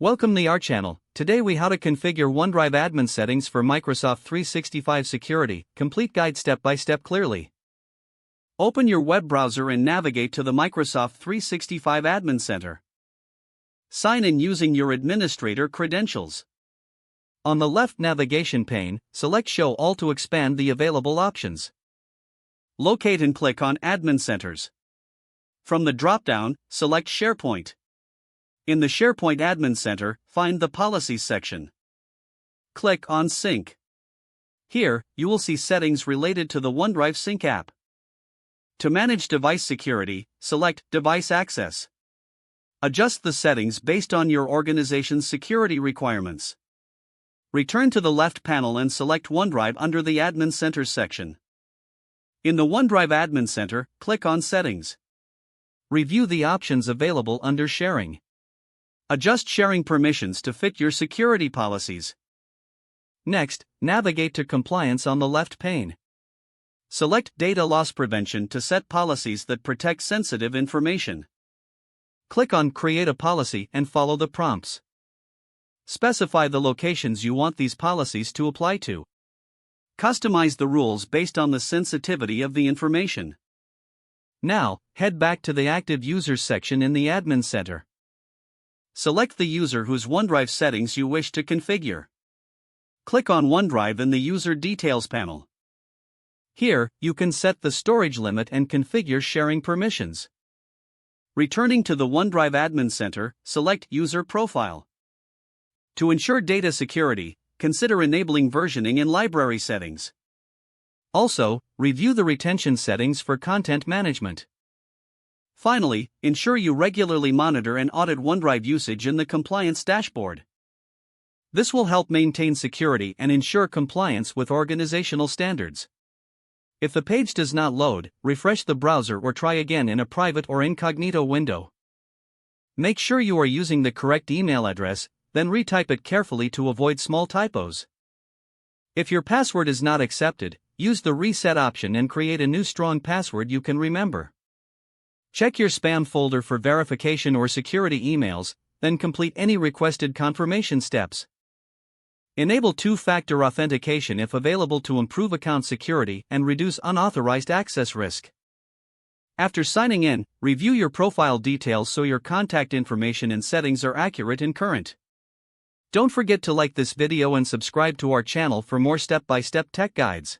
Welcome to our channel. Today we how to configure OneDrive admin settings for Microsoft 365 security, complete guide step by step clearly. Open your web browser and navigate to the Microsoft 365 Admin Center. Sign in using your administrator credentials. On the left navigation pane, select Show All to expand the available options. Locate and click on Admin Centers. From the drop-down, select SharePoint. In the SharePoint Admin Center, find the Policies section. Click on Sync. Here, you will see settings related to the OneDrive Sync app. To manage device security, select Device Access. Adjust the settings based on your organization's security requirements. Return to the left panel and select OneDrive under the Admin Center section. In the OneDrive Admin Center, click on Settings. Review the options available under Sharing. Adjust sharing permissions to fit your security policies. Next, navigate to Compliance on the left pane. Select Data Loss Prevention to set policies that protect sensitive information. Click on Create a Policy and follow the prompts. Specify the locations you want these policies to apply to. Customize the rules based on the sensitivity of the information. Now, head back to the Active Users section in the Admin Center. Select the user whose OneDrive settings you wish to configure. Click on OneDrive in the User Details panel. Here, you can set the storage limit and configure sharing permissions. Returning to the OneDrive Admin Center, select User Profile. To ensure data security, consider enabling versioning in library settings. Also, review the retention settings for content management. Finally, ensure you regularly monitor and audit OneDrive usage in the Compliance dashboard. This will help maintain security and ensure compliance with organizational standards. If the page does not load, refresh the browser or try again in a private or incognito window. Make sure you are using the correct email address, then retype it carefully to avoid small typos. If your password is not accepted, use the reset option and create a new strong password you can remember. Check your spam folder for verification or security emails, then complete any requested confirmation steps. Enable two-factor authentication if available to improve account security and reduce unauthorized access risk. After signing in, review your profile details so your contact information and settings are accurate and current. Don't forget to like this video and subscribe to our channel for more step-by-step tech guides.